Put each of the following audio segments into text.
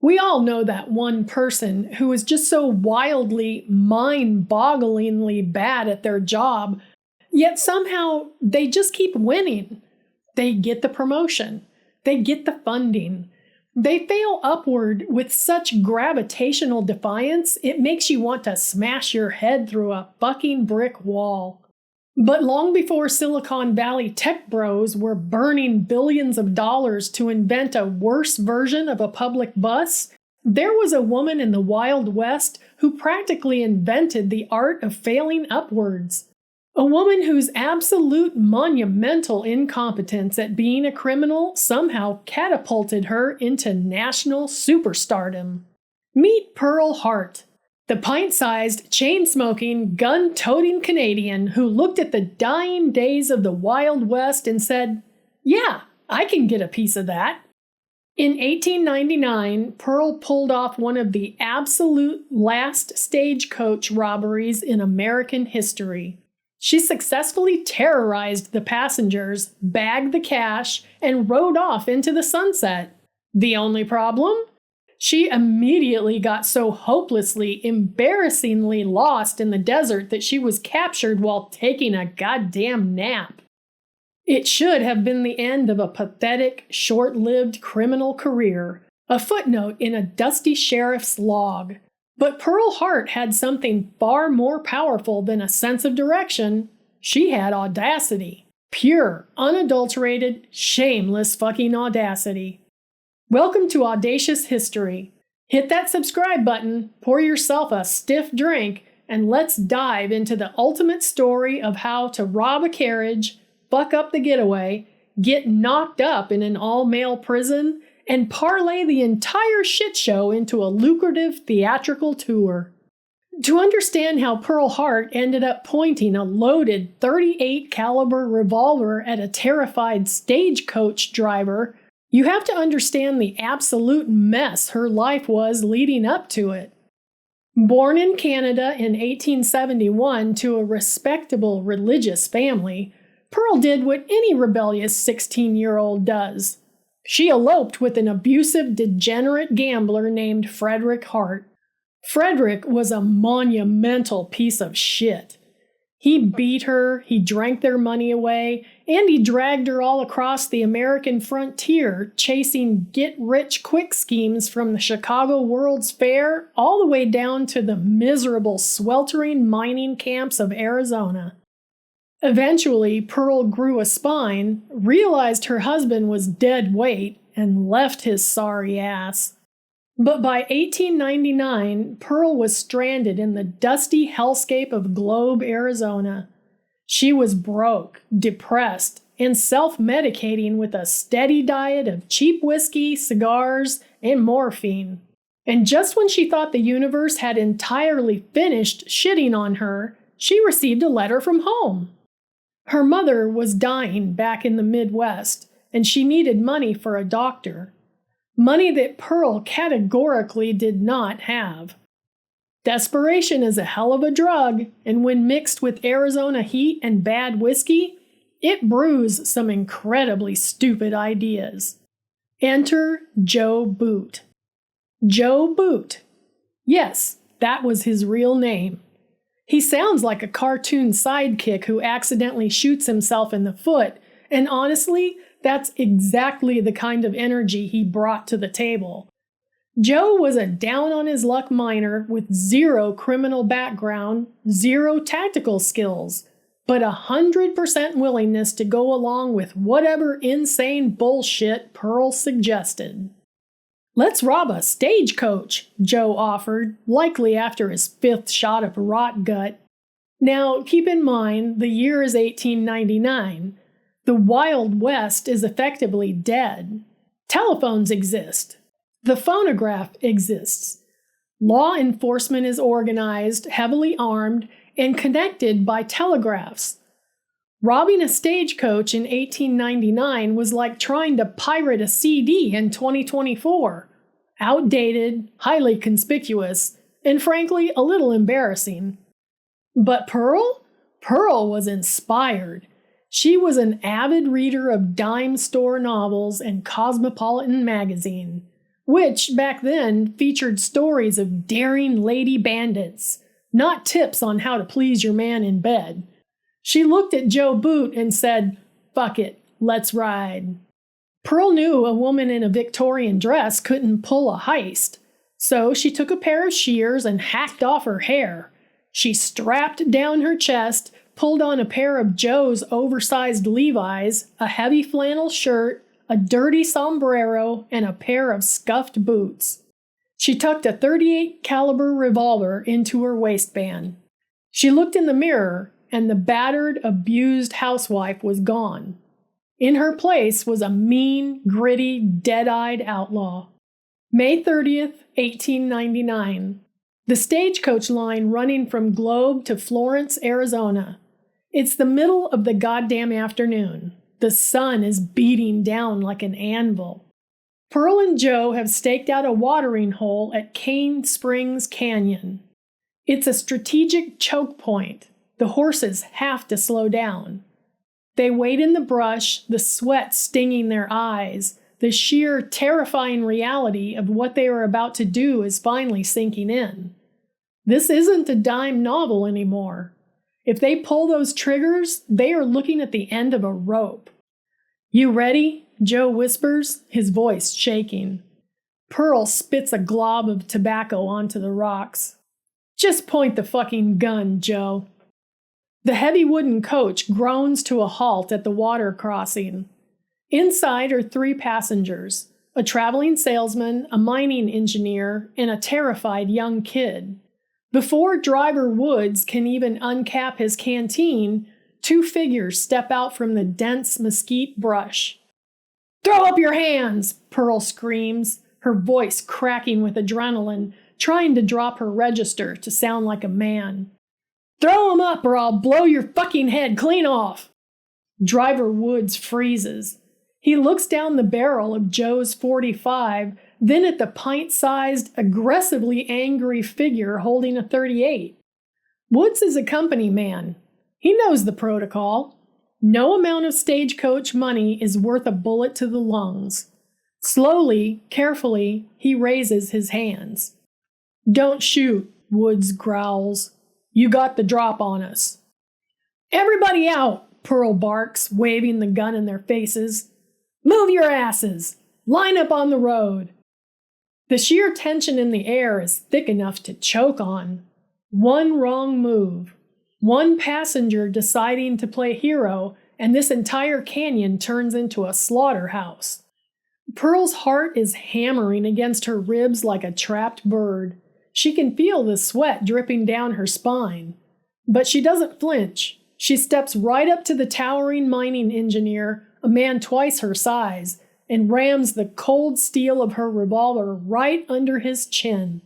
We all know that one person who is just so wildly, mind-bogglingly bad at their job, yet somehow they just keep winning. They get the promotion. They get the funding. They fail upward with such gravitational defiance, it makes you want to smash your head through a fucking brick wall. But long before Silicon Valley tech bros were burning billions of dollars to invent a worse version of a public bus, there was a woman in the Wild West who practically invented the art of failing upwards. A woman whose absolute monumental incompetence at being a criminal somehow catapulted her into national superstardom. Meet Pearl Hart, the pint-sized, chain-smoking, gun-toting Canadian who looked at the dying days of the Wild West and said, "Yeah, I can get a piece of that." In 1899, Pearl pulled off one of the absolute last stagecoach robberies in American history. She successfully terrorized the passengers, bagged the cash, and rode off into the sunset. The only problem? She immediately got so hopelessly, embarrassingly lost in the desert that she was captured while taking a goddamn nap. It should have been the end of a pathetic, short-lived criminal career, a footnote in a dusty sheriff's log. But Pearl Hart had something far more powerful than a sense of direction. She had audacity. Pure, unadulterated, shameless fucking audacity. Welcome to Audacious History. Hit that subscribe button, pour yourself a stiff drink, and let's dive into the ultimate story of how to rob a carriage, fuck up the getaway, get knocked up in an all-male prison, and parlay the entire shitshow into a lucrative theatrical tour. To understand how Pearl Hart ended up pointing a loaded .38 caliber revolver at a terrified stagecoach driver, you have to understand the absolute mess her life was leading up to it. Born in Canada in 1871 to a respectable religious family, Pearl did what any rebellious 16-year-old does. She eloped with an abusive, degenerate gambler named Frederick Hart. Frederick was a monumental piece of shit. He beat her, he drank their money away, and he dragged her all across the American frontier, chasing get-rich-quick schemes from the Chicago World's Fair all the way down to the miserable, sweltering mining camps of Arizona. Eventually, Pearl grew a spine, realized her husband was dead weight, and left his sorry ass. But by 1899, Pearl was stranded in the dusty hellscape of Globe, Arizona. She was broke, depressed, and self-medicating with a steady diet of cheap whiskey, cigars, and morphine. And just when she thought the universe had entirely finished shitting on her, she received a letter from home. Her mother was dying back in the Midwest, and she needed money for a doctor. Money that Pearl categorically did not have. Desperation is a hell of a drug, and when mixed with Arizona heat and bad whiskey, it brews some incredibly stupid ideas. Enter Joe Boot. Joe Boot. Yes, that was his real name. He sounds like a cartoon sidekick who accidentally shoots himself in the foot, and honestly, that's exactly the kind of energy he brought to the table. Joe was a down-on-his-luck miner with zero criminal background, zero tactical skills, but 100% willingness to go along with whatever insane bullshit Pearl suggested. "Let's rob a stagecoach," Joe offered, likely after his 5th shot of rot gut. Now, keep in mind, the year is 1899. The Wild West is effectively dead. Telephones exist. The phonograph exists. Law enforcement is organized, heavily armed, and connected by telegraphs. Robbing a stagecoach in 1899 was like trying to pirate a CD in 2024. Outdated, highly conspicuous, and frankly, a little embarrassing. But Pearl? Pearl was inspired. She was an avid reader of dime store novels and Cosmopolitan magazine. which back then featured stories of daring lady bandits, not tips on how to please your man in bed. She looked at Joe Boot and said, "Fuck it, let's ride." Pearl knew a woman in a Victorian dress couldn't pull a heist, so she took a pair of shears and hacked off her hair. She strapped down her chest, pulled on a pair of Joe's oversized Levi's, a heavy flannel shirt, a dirty sombrero, and a pair of scuffed boots. She tucked a .38 caliber revolver into her waistband. She looked in the mirror, and the battered, abused housewife was gone. In her place was a mean, gritty, dead-eyed outlaw. May 30th, 1899. The stagecoach line running from Globe to Florence, Arizona. It's the middle of the goddamn afternoon. The sun is beating down like an anvil. Pearl and Joe have staked out a watering hole at Cane Springs Canyon. It's a strategic choke point. The horses have to slow down. They wait in the brush, the sweat stinging their eyes. The sheer, terrifying reality of what they are about to do is finally sinking in. This isn't a dime novel anymore. If they pull those triggers, they are looking at the end of a rope. "You ready?" Joe whispers, his voice shaking. Pearl spits a glob of tobacco onto the rocks. "Just point the fucking gun, Joe." The heavy wooden coach groans to a halt at the water crossing. Inside are 3 passengers, a traveling salesman, a mining engineer, and a terrified young kid. Before driver Woods can even uncap his canteen, 2 figures step out from the dense mesquite brush. "Throw up your hands!" Pearl screams, her voice cracking with adrenaline, trying to drop her register to sound like a man. "Throw 'em up or I'll blow your fucking head clean off!" Driver Woods freezes. He looks down the barrel of Joe's .45, then at the pint-sized, aggressively angry figure holding a .38. Woods is a company man. He knows the protocol. No amount of stagecoach money is worth a bullet to the lungs. Slowly, carefully, he raises his hands. "Don't shoot," Woods growls. "You got the drop on us." "Everybody out," Pearl barks, waving the gun in their faces. "Move your asses! Line up on the road!" The sheer tension in the air is thick enough to choke on. One wrong move. One passenger deciding to play hero, and this entire canyon turns into a slaughterhouse. Pearl's heart is hammering against her ribs like a trapped bird. She can feel the sweat dripping down her spine. But she doesn't flinch. She steps right up to the towering mining engineer, a man twice her size, and rams the cold steel of her revolver right under his chin.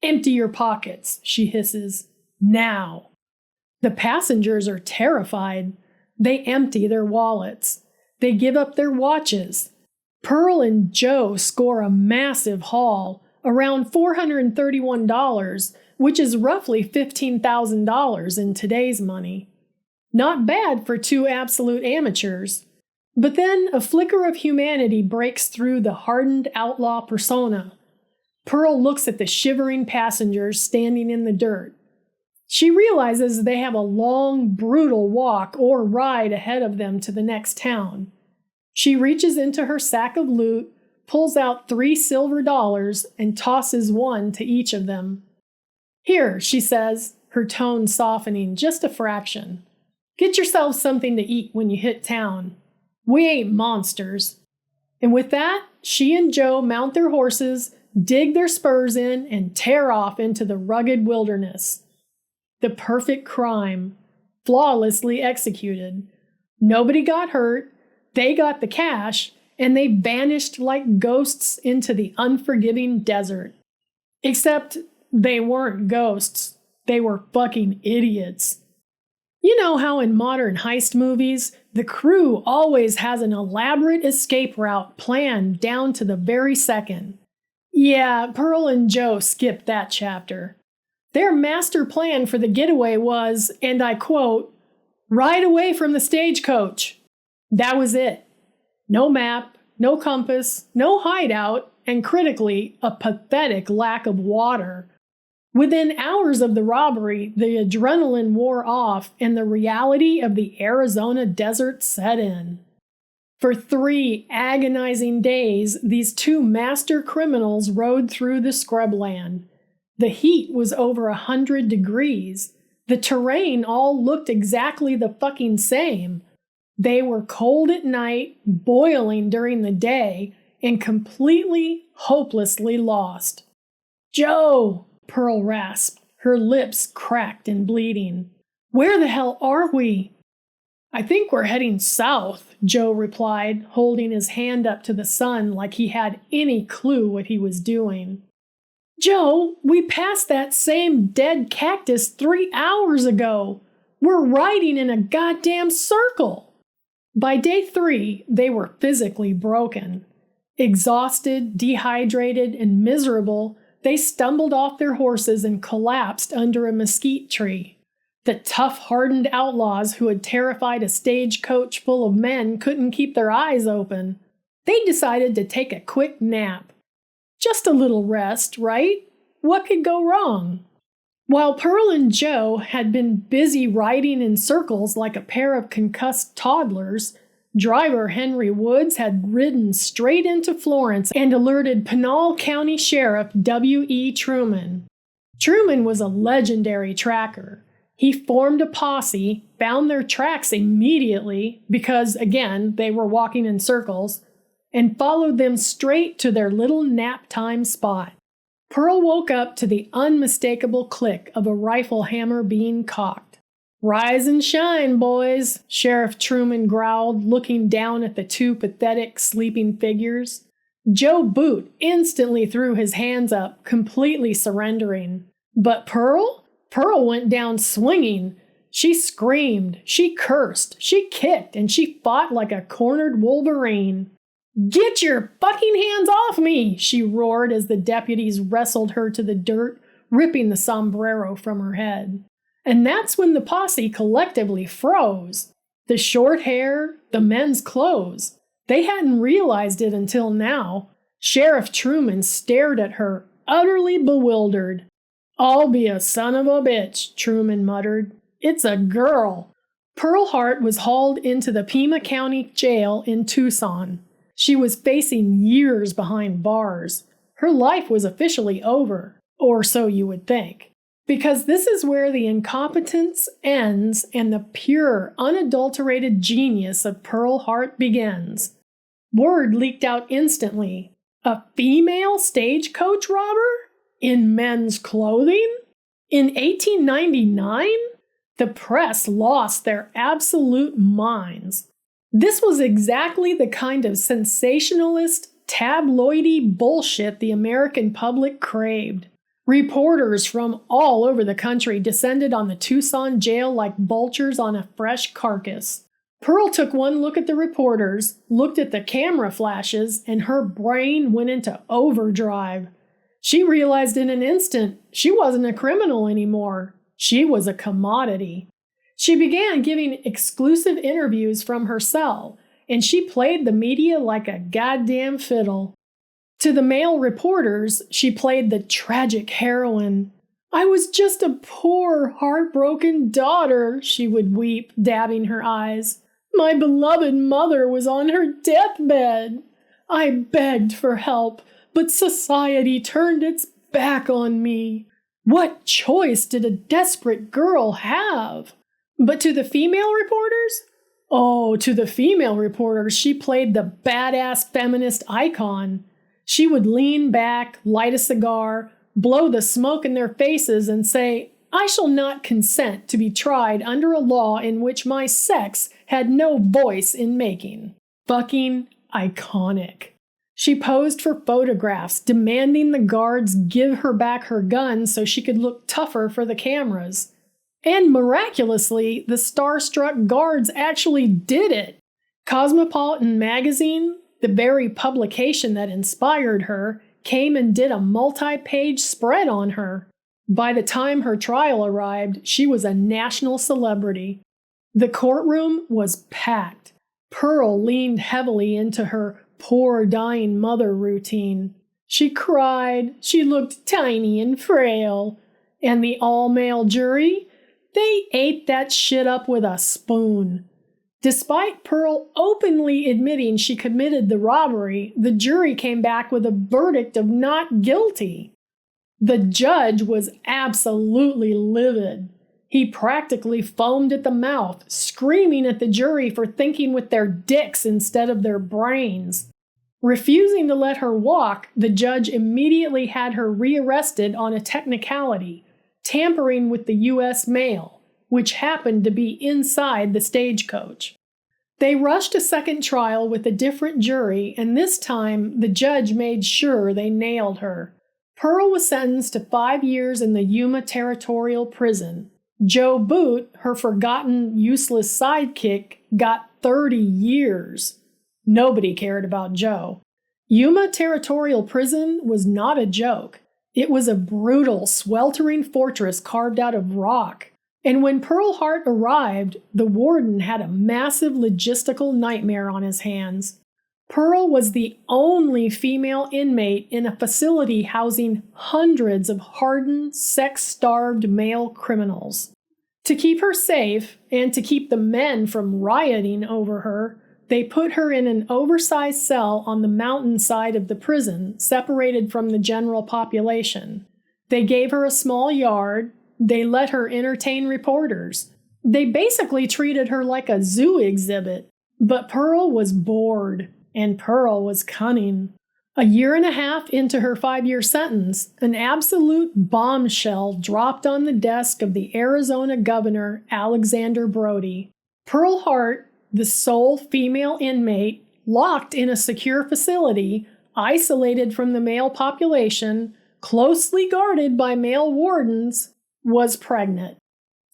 "Empty your pockets," she hisses. "Now." The passengers are terrified. They empty their wallets. They give up their watches. Pearl and Joe score a massive haul, around $431, which is roughly $15,000 in today's money. Not bad for 2 absolute amateurs. But then a flicker of humanity breaks through the hardened outlaw persona. Pearl looks at the shivering passengers standing in the dirt. She realizes they have a long, brutal walk or ride ahead of them to the next town. She reaches into her sack of loot, pulls out 3 silver dollars, and tosses one to each of them. "Here," she says, her tone softening just a fraction. "Get yourselves something to eat when you hit town. We ain't monsters." And with that, she and Joe mount their horses, dig their spurs in, and tear off into the rugged wilderness. The perfect crime, flawlessly executed. Nobody got hurt, they got the cash, and they vanished like ghosts into the unforgiving desert. Except they weren't ghosts, they were fucking idiots. You know how in modern heist movies, the crew always has an elaborate escape route planned down to the very second? Yeah, Pearl and Joe skipped that chapter. Their master plan for the getaway was, and I quote, "ride away from the stagecoach." That was it. No map, no compass, no hideout, and critically, a pathetic lack of water. Within hours of the robbery, the adrenaline wore off and the reality of the Arizona desert set in. For 3 agonizing days, these 2 master criminals rode through the scrubland. The heat was over 100 degrees. The terrain all looked exactly the fucking same. They were cold at night, boiling during the day, and completely, hopelessly lost. "Joe!" Pearl rasped, her lips cracked and bleeding. "Where the hell are we?" "I think we're heading south," Joe replied, holding his hand up to the sun like he had any clue what he was doing. "Joe, we passed that same dead cactus 3 hours ago. We're riding in a goddamn circle." By day 3, they were physically broken. Exhausted, dehydrated, and miserable, they stumbled off their horses and collapsed under a mesquite tree. The tough, hardened outlaws who had terrified a stagecoach full of men couldn't keep their eyes open. They decided to take a quick nap. Just a little rest, right? What could go wrong? While Pearl and Joe had been busy riding in circles like a pair of concussed toddlers, driver Henry Woods had ridden straight into Florence and alerted Pinal County Sheriff W.E. Truman. Truman was a legendary tracker. He formed a posse, found their tracks immediately because, again, they were walking in circles, and followed them straight to their little nap time spot. Pearl woke up to the unmistakable click of a rifle hammer being cocked. "Rise and shine, boys," Sheriff Truman growled, looking down at the 2 pathetic sleeping figures. Joe Boot instantly threw his hands up, completely surrendering. But Pearl? Pearl went down swinging. She screamed, she cursed, she kicked, and she fought like a cornered wolverine. "Get your fucking hands off me!" she roared as the deputies wrestled her to the dirt, ripping the sombrero from her head. And that's when the posse collectively froze. The short hair, the men's clothes. They hadn't realized it until now. Sheriff Truman stared at her, utterly bewildered. "I'll be a son of a bitch," Truman muttered. "It's a girl." Pearl Hart was hauled into the Pima County Jail in Tucson. She was facing years behind bars. Her life was officially over, or so you would think. Because this is where the incompetence ends and the pure, unadulterated genius of Pearl Hart begins. Word leaked out instantly. A female stagecoach robber? In men's clothing? In 1899? The press lost their absolute minds. This was exactly the kind of sensationalist, tabloidy bullshit the American public craved. Reporters from all over the country descended on the Tucson jail like vultures on a fresh carcass. Pearl took one look at the reporters, looked at the camera flashes, and her brain went into overdrive. She realized in an instant she wasn't a criminal anymore. She was a commodity. She began giving exclusive interviews from her cell, and she played the media like a goddamn fiddle. To the male reporters, she played the tragic heroine. "I was just a poor, heartbroken daughter," she would weep, dabbing her eyes. "My beloved mother was on her deathbed. I begged for help, but society turned its back on me. What choice did a desperate girl have?" But to the female reporters? Oh, to the female reporters, she played the badass feminist icon. She would lean back, light a cigar, blow the smoke in their faces, and say, "I shall not consent to be tried under a law in which my sex had no voice in making." Fucking iconic. She posed for photographs, demanding the guards give her back her gun so she could look tougher for the cameras. And miraculously, the starstruck guards actually did it. Cosmopolitan magazine, the very publication that inspired her, came and did a multi-page spread on her. By the time her trial arrived, she was a national celebrity. The courtroom was packed. Pearl leaned heavily into her poor dying mother routine. She cried. She looked tiny and frail. And the all-male jury? They ate that shit up with a spoon. Despite Pearl openly admitting she committed the robbery, the jury came back with a verdict of not guilty. The judge was absolutely livid. He practically foamed at the mouth, screaming at the jury for thinking with their dicks instead of their brains. Refusing to let her walk, the judge immediately had her rearrested on a technicality, tampering with the U.S. mail, which happened to be inside the stagecoach. They rushed a second trial with a different jury, and this time the judge made sure they nailed her. Pearl was sentenced to 5 years in the Yuma Territorial Prison. Joe Boot, her forgotten, useless sidekick, got 30 years. Nobody cared about Joe. Yuma Territorial Prison was not a joke. It was a brutal, sweltering fortress carved out of rock. And when Pearl Hart arrived, the warden had a massive logistical nightmare on his hands. Pearl was the only female inmate in a facility housing hundreds of hardened, sex-starved male criminals. To keep her safe, and to keep the men from rioting over her, they put her in an oversized cell on the mountainside of the prison, separated from the general population. They gave her a small yard. They let her entertain reporters. They basically treated her like a zoo exhibit. But Pearl was bored, and Pearl was cunning. A year and a half into her 5-year sentence, an absolute bombshell dropped on the desk of the Arizona governor, Alexander Brody. Pearl Hart, the sole female inmate, locked in a secure facility, isolated from the male population, closely guarded by male wardens, was pregnant.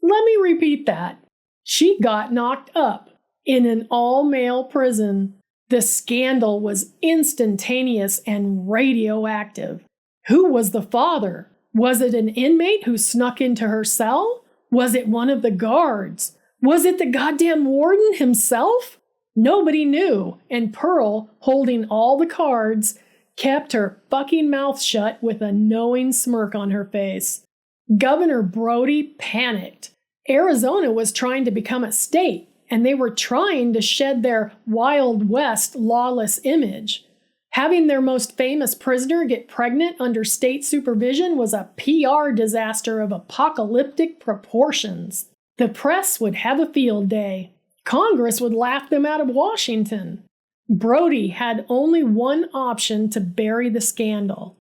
Let me repeat that. She got knocked up in an all-male prison. The scandal was instantaneous and radioactive. Who was the father? Was it an inmate who snuck into her cell? Was it one of the guards? Was it the goddamn warden himself? Nobody knew, and Pearl, holding all the cards, kept her fucking mouth shut with a knowing smirk on her face. Governor Brody panicked. Arizona was trying to become a state, and they were trying to shed their Wild West lawless image. Having their most famous prisoner get pregnant under state supervision was a PR disaster of apocalyptic proportions. The press would have a field day. Congress would laugh them out of Washington. Brody had only one option to bury the scandal.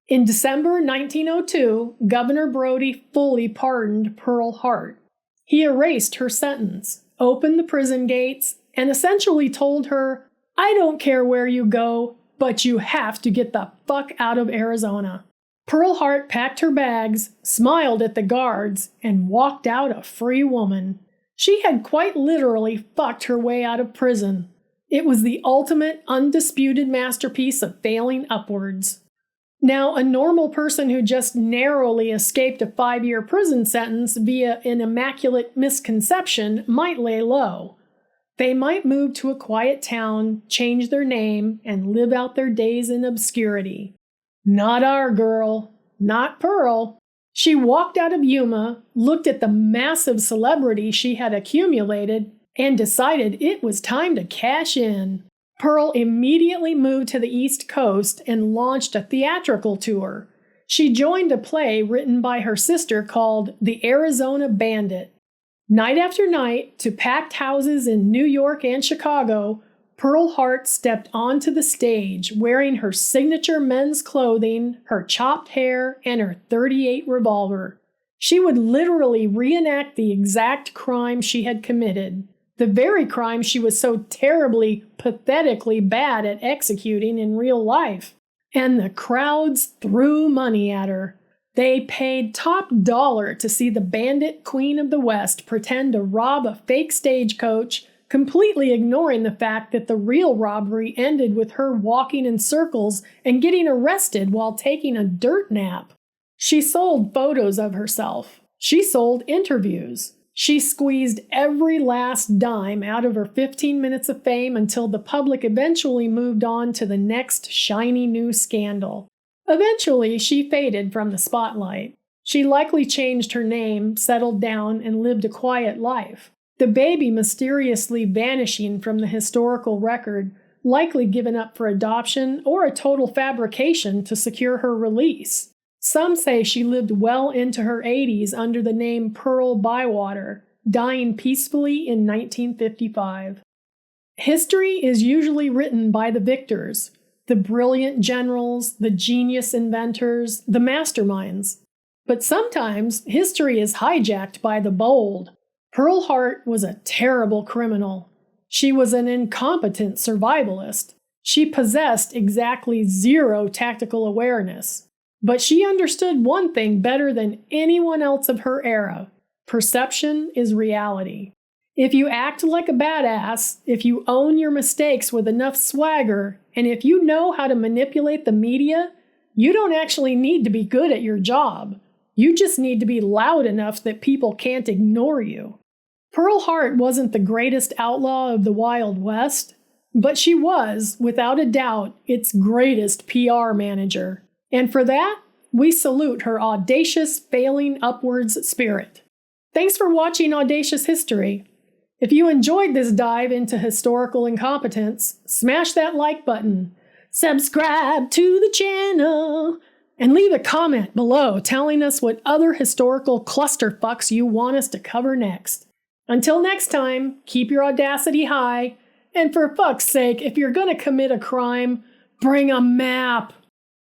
In December 1902, Governor Brody fully pardoned Pearl Hart. He erased her sentence, opened the prison gates, and essentially told her, "I don't care where you go, but you have to get the fuck out of Arizona." Pearl Hart packed her bags, smiled at the guards, and walked out a free woman. She had quite literally fucked her way out of prison. It was the ultimate, undisputed masterpiece of failing upwards. Now, a normal person who just narrowly escaped a 5-year prison sentence via an immaculate misconception might lay low. They might move to a quiet town, change their name, and live out their days in obscurity. Not our girl. Not Pearl. She walked out of Yuma, looked at the massive celebrity she had accumulated, and decided it was time to cash in. Pearl immediately moved to the East Coast and launched a theatrical tour. She joined a play written by her sister called The Arizona Bandit. Night after night, to packed houses in New York and Chicago, Pearl Hart stepped onto the stage wearing her signature men's clothing, her chopped hair, and her .38 revolver. She would literally reenact the exact crime she had committed, the very crime she was so terribly, pathetically bad at executing in real life. And the crowds threw money at her. They paid top dollar to see the bandit queen of the West pretend to rob a fake stagecoach, completely ignoring the fact that the real robbery ended with her walking in circles and getting arrested while taking a dirt nap. She sold photos of herself. She sold interviews. She squeezed every last dime out of her 15 minutes of fame until the public eventually moved on to the next shiny new scandal. Eventually, she faded from the spotlight. She likely changed her name, settled down, and lived a quiet life. The baby mysteriously vanishing from the historical record, likely given up for adoption or a total fabrication to secure her release. Some say she lived well into her 80s under the name Pearl Bywater, dying peacefully in 1955. History is usually written by the victors, the brilliant generals, the genius inventors, the masterminds. But sometimes history is hijacked by the bold. Pearl Hart was a terrible criminal. She was an incompetent survivalist. She possessed exactly zero tactical awareness. But she understood one thing better than anyone else of her era. Perception is reality. If you act like a badass, if you own your mistakes with enough swagger, and if you know how to manipulate the media, you don't actually need to be good at your job. You just need to be loud enough that people can't ignore you. Pearl Hart wasn't the greatest outlaw of the Wild West, but she was, without a doubt, its greatest PR manager. And for that, we salute her audacious, failing upwards spirit. Thanks for watching Audacious History. If you enjoyed this dive into historical incompetence, smash that like button, subscribe to the channel, and leave a comment below telling us what other historical clusterfucks you want us to cover next. Until next time, keep your audacity high, and for fuck's sake, if you're gonna commit a crime, bring a map.